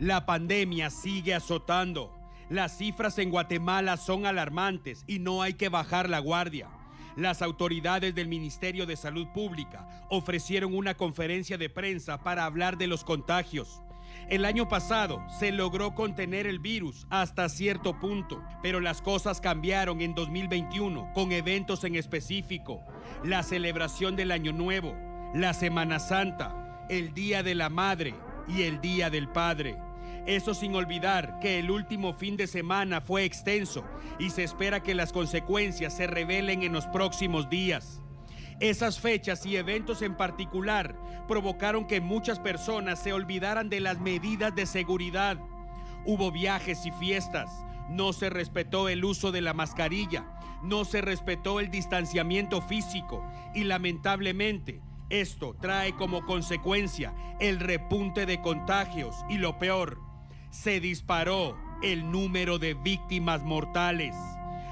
La pandemia sigue azotando. Las cifras en Guatemala son alarmantes y no hay que bajar la guardia. Las autoridades del Ministerio de Salud Pública ofrecieron una conferencia de prensa para hablar de los contagios. El año pasado se logró contener el virus hasta cierto punto, pero las cosas cambiaron en 2021 con eventos en específico: la celebración del Año Nuevo, la Semana Santa, el Día de la Madre y el Día del Padre. Eso sin olvidar que el último fin de semana fue extenso y se espera que las consecuencias se revelen en los próximos días. Esas fechas y eventos en particular provocaron que muchas personas se olvidaran de las medidas de seguridad. Hubo viajes y fiestas, no se respetó el uso de la mascarilla, no se respetó el distanciamiento físico y lamentablemente esto trae como consecuencia el repunte de contagios y lo peor, se disparó el número de víctimas mortales.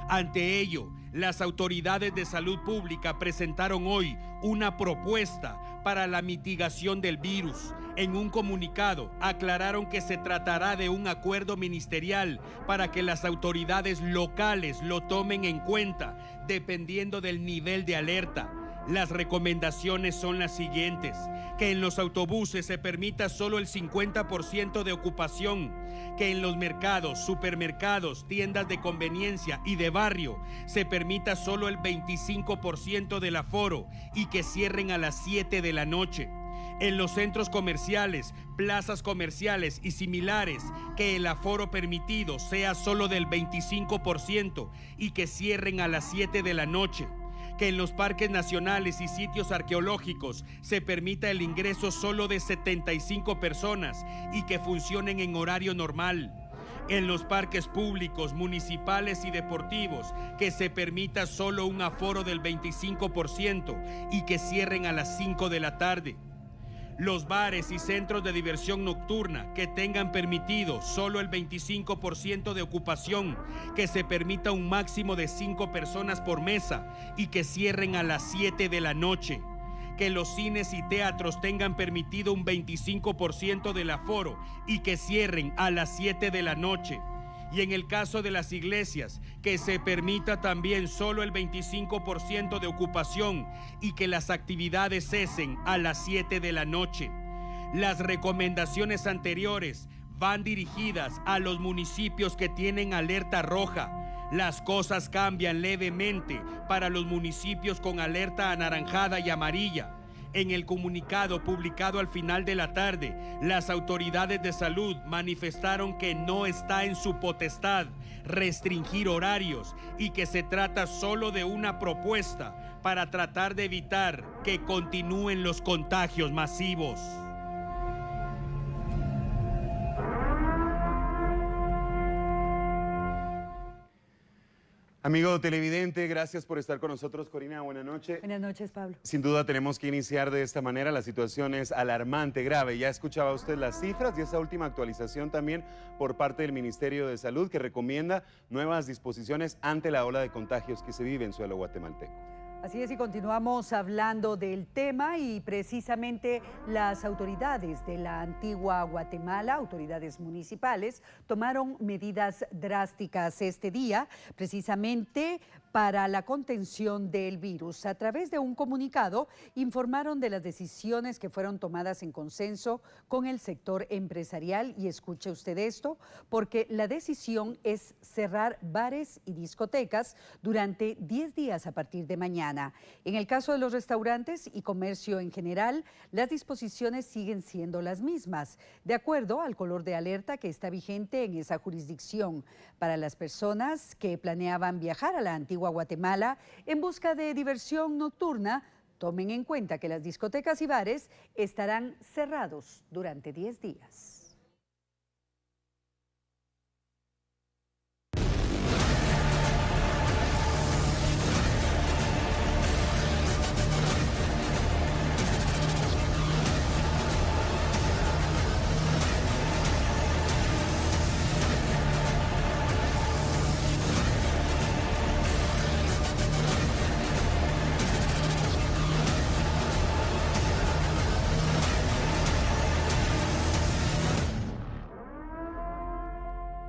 Ante ello, las autoridades de salud pública presentaron hoy una propuesta para la mitigación del virus. En un comunicado aclararon que se tratará de un acuerdo ministerial para que las autoridades locales lo tomen en cuenta dependiendo del nivel de alerta. Las recomendaciones son las siguientes: que en los autobuses se permita solo el 50% de ocupación, que en los mercados, supermercados, tiendas de conveniencia y de barrio se permita solo el 25% del aforo y que cierren a las 7 de la noche. En los centros comerciales, plazas comerciales y similares, que el aforo permitido sea solo del 25% y que cierren a las 7 de la noche. Que en los parques nacionales y sitios arqueológicos se permita el ingreso solo de 75 personas y que funcionen en horario normal. En los parques públicos, municipales y deportivos, que se permita solo un aforo del 25% y que cierren a las 5 de la tarde. Los bares y centros de diversión nocturna que tengan permitido solo el 25% de ocupación, que se permita un máximo de 5 personas por mesa y que cierren a las 7 de la noche. Que los cines y teatros tengan permitido un 25% del aforo y que cierren a las 7 de la noche. Y en el caso de las iglesias, que se permita también solo el 25% de ocupación y que las actividades cesen a las 7 de la noche. Las recomendaciones anteriores van dirigidas a los municipios que tienen alerta roja. Las cosas cambian levemente para los municipios con alerta anaranjada y amarilla. En el comunicado publicado al final de la tarde, las autoridades de salud manifestaron que no está en su potestad restringir horarios y que se trata solo de una propuesta para tratar de evitar que continúen los contagios masivos. Amigo televidente, gracias por estar con nosotros. Corina, buenas noches. Buenas noches, Pablo. Sin duda tenemos que iniciar de esta manera. La situación es alarmante, grave. Ya escuchaba usted las cifras y esa última actualización también por parte del Ministerio de Salud, que recomienda nuevas disposiciones ante la ola de contagios que se vive en suelo guatemalteco. Así es, y continuamos hablando del tema y precisamente las autoridades de la antigua Guatemala, autoridades municipales, tomaron medidas drásticas este día, precisamente para la contención del virus. A través de un comunicado, informaron de las decisiones que fueron tomadas en consenso con el sector empresarial. Y escuche usted esto, porque la decisión es cerrar bares y discotecas durante 10 días a partir de mañana. En el caso de los restaurantes y comercio en general, las disposiciones siguen siendo las mismas, de acuerdo al color de alerta que está vigente en esa jurisdicción. Para las personas que planeaban viajar a la antigua Guatemala en busca de diversión nocturna, tomen en cuenta que las discotecas y bares estarán cerrados durante 10 días.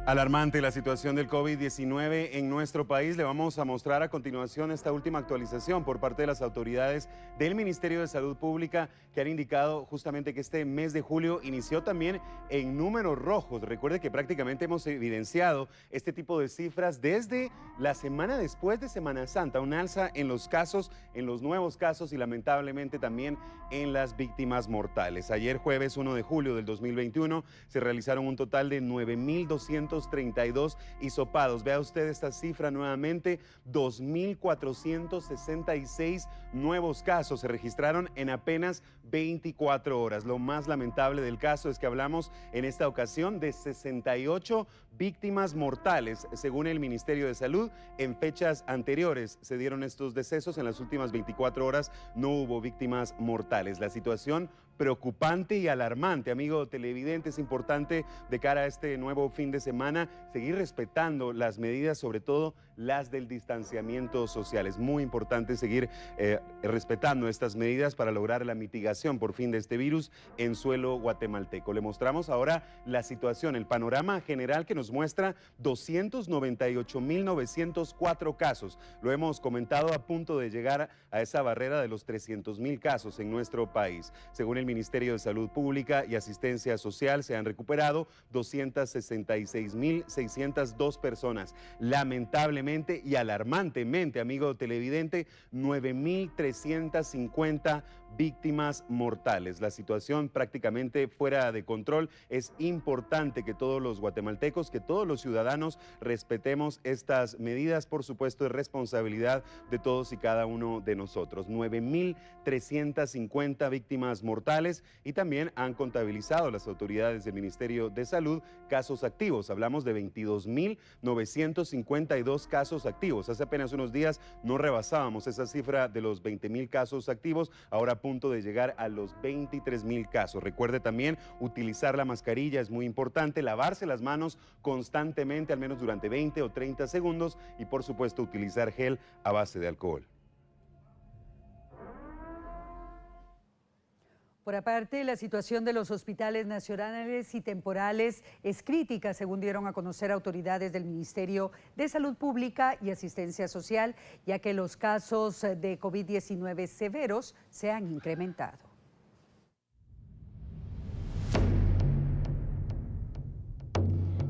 Alarmante la situación del COVID-19 en nuestro país. Le vamos a mostrar a continuación esta última actualización por parte de las autoridades del Ministerio de Salud Pública, que han indicado justamente que este mes de julio inició también en números rojos. Recuerde que prácticamente hemos evidenciado este tipo de cifras desde la semana después de Semana Santa, un alza en los casos, en los nuevos casos y lamentablemente también en las víctimas mortales. Ayer jueves 1 de julio del 2021 se realizaron un total de 9.232 hisopados. Vea usted esta cifra nuevamente, 2.466 nuevos casos se registraron en apenas 24 horas. Lo más lamentable del caso es que hablamos en esta ocasión de 68 víctimas mortales. Según el Ministerio de Salud, en fechas anteriores se dieron estos decesos. En las últimas 24 horas no hubo víctimas mortales. La situación preocupante y alarmante, amigo televidente. Es importante de cara a este nuevo fin de semana seguir respetando las medidas, sobre todo las del distanciamiento social. Es muy importante seguir respetando estas medidas para lograr la mitigación por fin de este virus en suelo guatemalteco. Le mostramos ahora la situación, el panorama general que nos muestra 298.904 casos. Lo hemos comentado, a punto de llegar a esa barrera de los 300.000 casos en nuestro país. Según el Ministerio de Salud Pública y Asistencia Social, se han recuperado 266.602 personas. Lamentablemente y alarmantemente, amigo televidente, 9.350 víctimas mortales. La situación prácticamente fuera de control. Es importante que todos los guatemaltecos, que todos los ciudadanos respetemos estas medidas, por supuesto, de responsabilidad de todos y cada uno de nosotros. 9.350 víctimas mortales, y también han contabilizado las autoridades del Ministerio de Salud casos activos. Hablamos de 22.952 casos activos. Hace apenas unos días no rebasábamos esa cifra de los 20.000 casos activos, ahora a punto de llegar a los 23.000 casos. Recuerde también utilizar la mascarilla, es muy importante, lavarse las manos constantemente, al menos durante 20 o 30 segundos, y por supuesto utilizar gel a base de alcohol. Por aparte, la situación de los hospitales nacionales y temporales es crítica, según dieron a conocer autoridades del Ministerio de Salud Pública y Asistencia Social, ya que los casos de COVID-19 severos se han incrementado.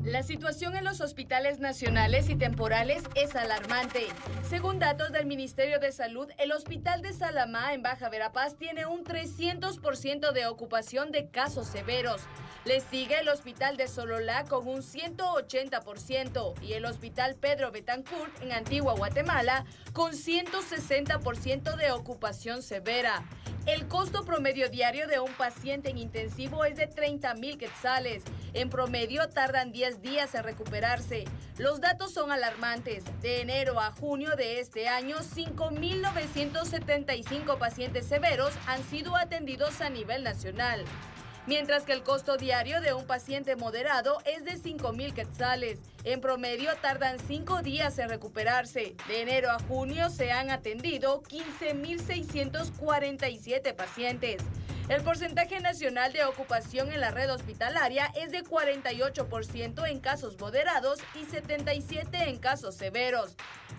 La situación en los hospitales nacionales y temporales es alarmante. Según datos del Ministerio de Salud, el Hospital de Salamá en Baja Verapaz tiene un 300% de ocupación de casos severos. Le sigue el Hospital de Sololá con un 180% y el Hospital Pedro Betancourt en Antigua Guatemala con 160% de ocupación severa. El costo promedio diario de un paciente en intensivo es de 30.000 quetzales. En promedio tardan 10 días en recuperarse. Los datos son alarmantes. De enero a junio de este año, 5.975 pacientes severos han sido atendidos a nivel nacional, mientras que el costo diario de un paciente moderado es de 5.000 quetzales. En promedio tardan 5 días en recuperarse. De enero a junio se han atendido 15.647 pacientes. El porcentaje nacional de ocupación en la red hospitalaria es de 48% en casos moderados y 77% en casos severos.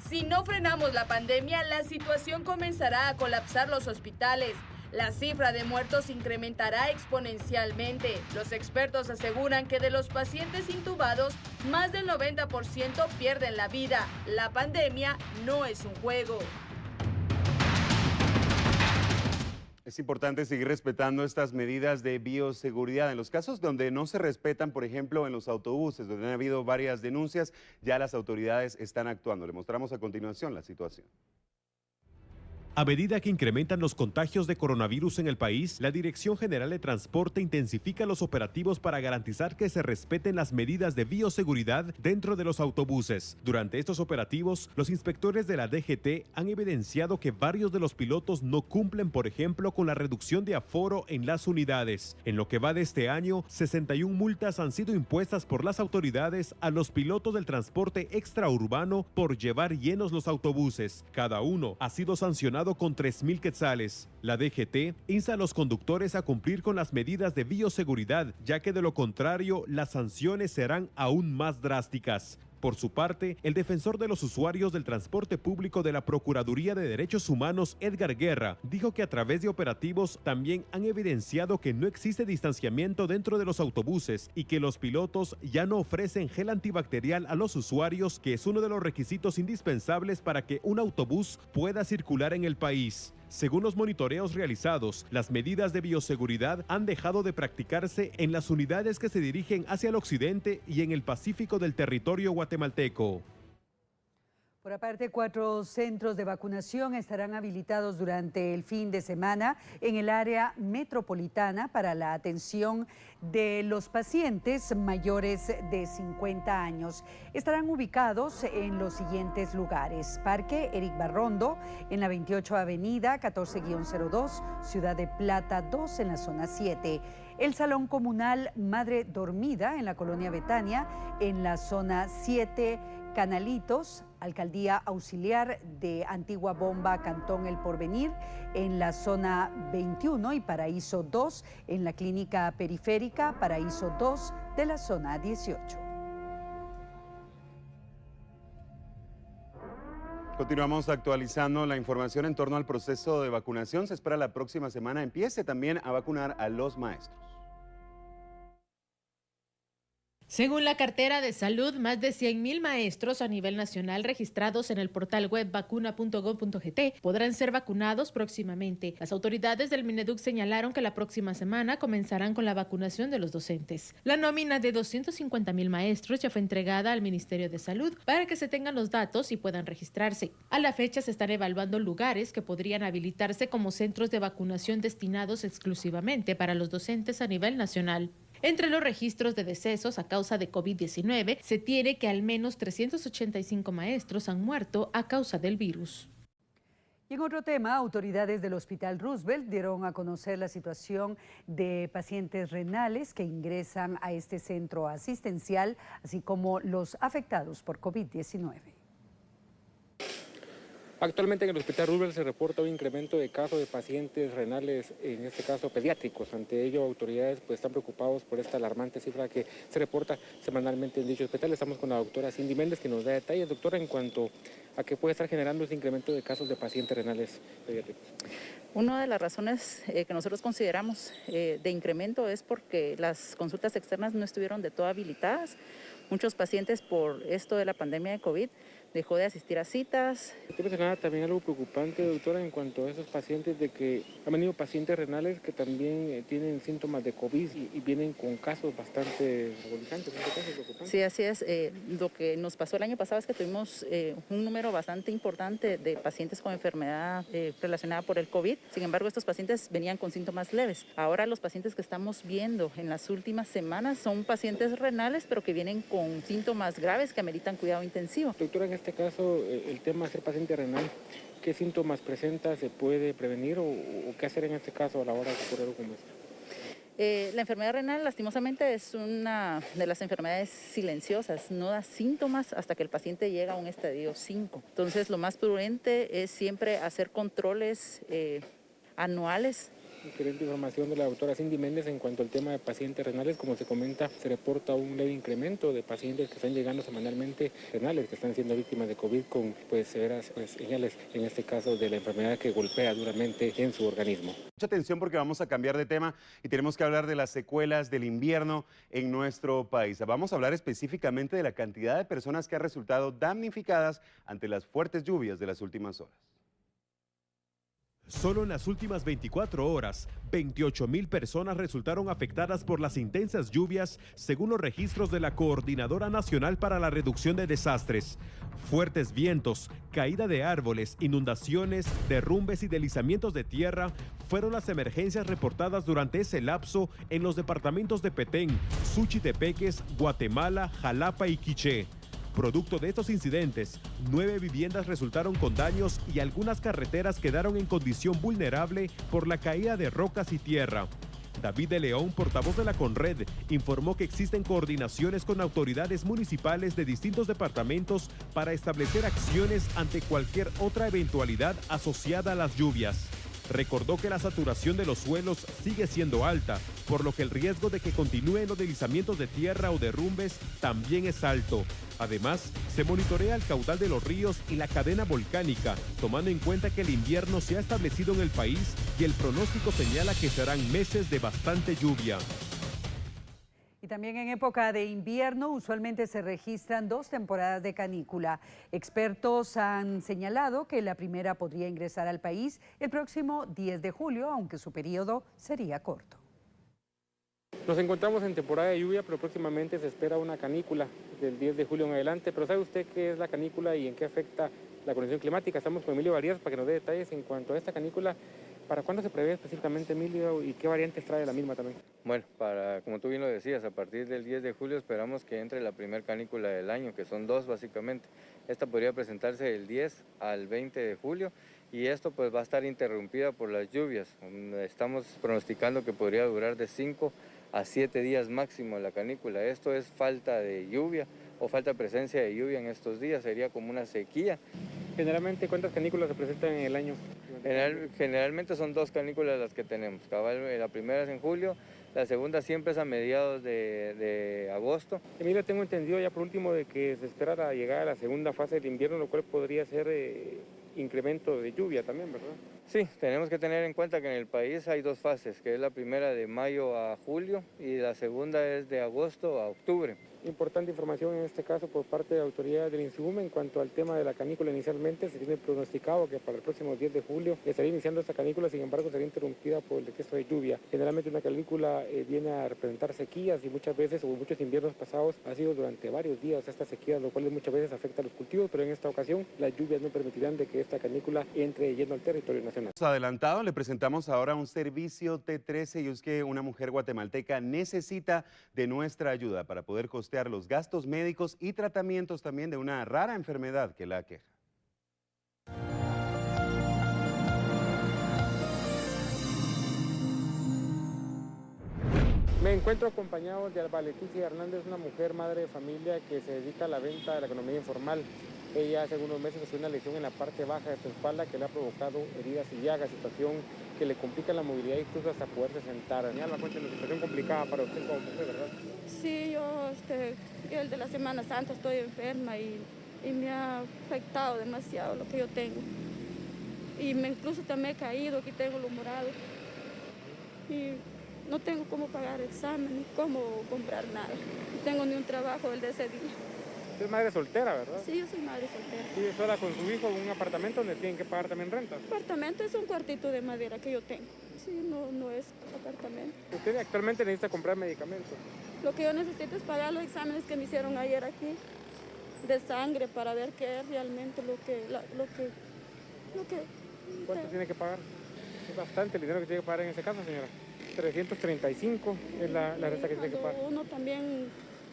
Si no frenamos la pandemia, la situación comenzará a colapsar los hospitales. La cifra de muertos incrementará exponencialmente. Los expertos aseguran que de los pacientes intubados, más del 90% pierden la vida. La pandemia no es un juego. Es importante seguir respetando estas medidas de bioseguridad. En los casos donde no se respetan, por ejemplo, en los autobuses, donde han habido varias denuncias, ya las autoridades están actuando. Le mostramos a continuación la situación. A medida que incrementan los contagios de coronavirus en el país, la Dirección General de Transporte intensifica los operativos para garantizar que se respeten las medidas de bioseguridad dentro de los autobuses. Durante estos operativos, los inspectores de la DGT han evidenciado que varios de los pilotos no cumplen, por ejemplo, con la reducción de aforo en las unidades. En lo que va de este año, 61 multas han sido impuestas por las autoridades a los pilotos del transporte extraurbano por llevar llenos los autobuses. Cada uno ha sido sancionado multado con 3.000 quetzales. La DGT insta a los conductores a cumplir con las medidas de bioseguridad, ya que de lo contrario, las sanciones serán aún más drásticas. Por su parte, el defensor de los usuarios del transporte público de la Procuraduría de Derechos Humanos, Edgar Guerra, dijo que a través de operativos también han evidenciado que no existe distanciamiento dentro de los autobuses y que los pilotos ya no ofrecen gel antibacterial a los usuarios, que es uno de los requisitos indispensables para que un autobús pueda circular en el país. Según los monitoreos realizados, las medidas de bioseguridad han dejado de practicarse en las unidades que se dirigen hacia el occidente y en el Pacífico del territorio guatemalteco. Por aparte, 4 centros de vacunación estarán habilitados durante el fin de semana en el área metropolitana para la atención de los pacientes mayores de 50 años. Estarán ubicados en los siguientes lugares: Parque Eric Barrondo, en la 28 Avenida, 14-02, Ciudad de Plata 2, en la zona 7. El Salón Comunal Madre Dormida, en la Colonia Betania, en la zona 7, Canalitos, Alcaldía Auxiliar de Antigua Bomba, Cantón El Porvenir, en la zona 21, y Paraíso 2, en la Clínica Periférica, Paraíso 2 de la zona 18. Continuamos actualizando la información en torno al proceso de vacunación. Se espera la próxima semana empiece también a vacunar a los maestros. Según la cartera de salud, más de 100,000 maestros a nivel nacional registrados en el portal web vacuna.gov.gt podrán ser vacunados próximamente. Las autoridades del Mineduc señalaron que la próxima semana comenzarán con la vacunación de los docentes. La nómina de 250,000 maestros ya fue entregada al Ministerio de Salud para que se tengan los datos y puedan registrarse. A la fecha se están evaluando lugares que podrían habilitarse como centros de vacunación destinados exclusivamente para los docentes a nivel nacional. Entre los registros de decesos a causa de COVID-19, se tiene que al menos 385 maestros han muerto a causa del virus. Y en otro tema, autoridades del Hospital Roosevelt dieron a conocer la situación de pacientes renales que ingresan a este centro asistencial, así como los afectados por COVID-19. Actualmente en el Hospital Roosevelt se reporta un incremento de casos de pacientes renales, en este caso pediátricos. Ante ello, autoridades están preocupados por esta alarmante cifra que se reporta semanalmente en dicho hospital. Estamos con la doctora Cindy Méndez, que nos da detalles, doctora, en cuanto a qué puede estar generando ese incremento de casos de pacientes renales pediátricos. Una de las razones que nosotros consideramos de incremento es porque las consultas externas no estuvieron de todo habilitadas. Muchos pacientes, por esto de la pandemia de COVID, dejó de asistir a citas. Usted mencionaba también algo preocupante, doctora, en cuanto a esos pacientes, de que han venido pacientes renales que también tienen síntomas de COVID y vienen con casos bastante agonizantes, preocupantes. Sí, así es. Lo que nos pasó el año pasado es que tuvimos un número bastante importante de pacientes con enfermedad relacionada por el COVID. Sin embargo, estos pacientes venían con síntomas leves. Ahora los pacientes que estamos viendo en las últimas semanas son pacientes renales, pero que vienen con síntomas graves que ameritan cuidado intensivo. Doctora, en este caso, el tema de ser paciente renal, ¿qué síntomas presenta? ¿Se puede prevenir o qué hacer en este caso a la hora de ocurrir algo como esto? La enfermedad renal, lastimosamente, es una de las enfermedades silenciosas. No da síntomas hasta que el paciente llega a un estadio 5. Entonces, lo más prudente es siempre hacer controles anuales. Excelente información de la doctora Cindy Méndez en cuanto al tema de pacientes renales. Como se comenta, se reporta un leve incremento de pacientes que están llegando semanalmente renales, que están siendo víctimas de COVID con severas señales, en este caso de la enfermedad que golpea duramente en su organismo. Mucha atención porque vamos a cambiar de tema y tenemos que hablar de las secuelas del invierno en nuestro país. Vamos a hablar específicamente de la cantidad de personas que han resultado damnificadas ante las fuertes lluvias de las últimas horas. Solo en las últimas 24 horas, 28,000 personas resultaron afectadas por las intensas lluvias, según los registros de la Coordinadora Nacional para la Reducción de Desastres. Fuertes vientos, caída de árboles, inundaciones, derrumbes y deslizamientos de tierra fueron las emergencias reportadas durante ese lapso en los departamentos de Petén, Suchitepeques, Guatemala, Jalapa y Quiché. Producto de estos incidentes, 9 viviendas resultaron con daños y algunas carreteras quedaron en condición vulnerable por la caída de rocas y tierra. David de León, portavoz de la CONRED, informó que existen coordinaciones con autoridades municipales de distintos departamentos para establecer acciones ante cualquier otra eventualidad asociada a las lluvias. Recordó que la saturación de los suelos sigue siendo alta, por lo que el riesgo de que continúen los deslizamientos de tierra o derrumbes también es alto. Además, se monitorea el caudal de los ríos y la cadena volcánica, tomando en cuenta que el invierno se ha establecido en el país y el pronóstico señala que serán meses de bastante lluvia. Y también en época de invierno usualmente se registran 2 temporadas de canícula. Expertos han señalado que la primera podría ingresar al país el próximo 10 de julio, aunque su periodo sería corto. Nos encontramos en temporada de lluvia, pero próximamente se espera una canícula del 10 de julio en adelante. Pero ¿sabe usted qué es la canícula y en qué afecta la condición climática? Estamos con Emilio Varías para que nos dé detalles en cuanto a esta canícula. ¿Para cuándo se prevé específicamente, Emilio, y qué variantes trae la misma también? Bueno, como tú bien lo decías, a partir del 10 de julio esperamos que entre la primera canícula del año, que son 2 básicamente. Esta podría presentarse del 10 al 20 de julio y esto pues va a estar interrumpida por las lluvias. Estamos pronosticando que podría durar de 5 a 7 días máximo la canícula. Esto es falta de lluvia o falta de presencia de lluvia en estos días, sería como una sequía. Generalmente, ¿cuántas canículas se presentan en el año? Generalmente son 2 canículas las que tenemos. La primera es en julio, la segunda siempre es a mediados de agosto. Emilio, tengo entendido ya por último de que se espera la llegada a la segunda fase del invierno, lo cual podría ser incremento de lluvia también, ¿verdad? Sí, tenemos que tener en cuenta que en el país hay 2 fases, que es la primera de mayo a julio y la segunda es de agosto a octubre. Importante información en este caso por parte de autoridades del INSUME en cuanto al tema de la canícula. Inicialmente se tiene pronosticado que para el próximo 10 de julio estaría iniciando esta canícula, sin embargo sería interrumpida por el exceso de lluvia. Generalmente una canícula viene a representar sequías y muchas veces, o muchos inviernos pasados, ha sido durante varios días esta sequía, lo cual muchas veces afecta a los cultivos, pero en esta ocasión las lluvias no permitirán de que esta canícula entre lleno al territorio nacional. Adelantado, le presentamos ahora un servicio T13 y es que una mujer guatemalteca necesita de nuestra ayuda para poder costear los gastos médicos y tratamientos también de una rara enfermedad que la aqueja. Me encuentro acompañado de Alba Leticia Hernández, una mujer madre de familia que se dedica a la venta de la economía informal. Ella hace algunos meses sufrió una lesión en la parte baja de su espalda que le ha provocado heridas y llagas, situación que le complica la movilidad incluso hasta poderse sentar. Alba, cuéntanos, una situación complicada para usted como mujer, ¿verdad? Sí, yo el de la Semana Santa estoy enferma y me ha afectado demasiado lo que yo tengo. Y incluso también he caído, aquí tengo lo morado. Y no tengo cómo pagar examen ni cómo comprar nada. No tengo ni un trabajo el de ese día. Usted es madre soltera, ¿verdad? Sí, yo soy madre soltera. ¿Vive sola con su hijo en un apartamento donde tienen que pagar también renta? Apartamento es un cuartito de madera que yo tengo. Sí, no es apartamento. ¿Usted actualmente necesita comprar medicamentos? Lo que yo necesito es pagar los exámenes que me hicieron ayer aquí de sangre para ver qué es realmente lo que ¿Cuánto tiene que pagar? Es bastante el dinero que tiene que pagar en ese caso, señora. 335 es la renta que tiene que pagar. Uno también,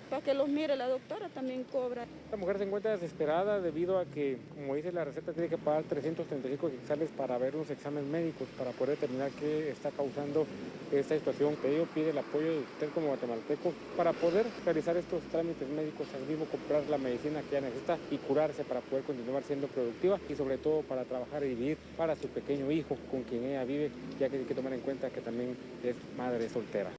para que los mire la doctora, también cobra. La mujer se encuentra desesperada debido a que, como dice la receta, tiene que pagar 335 quetzales para ver unos exámenes médicos, para poder determinar qué está causando esta situación. Ello pide el apoyo de usted como guatemalteco para poder realizar estos trámites médicos, al mismo comprar la medicina que ella necesita y curarse para poder continuar siendo productiva y sobre todo para trabajar y vivir para su pequeño hijo con quien ella vive, ya que hay que tomar en cuenta que también es madre soltera.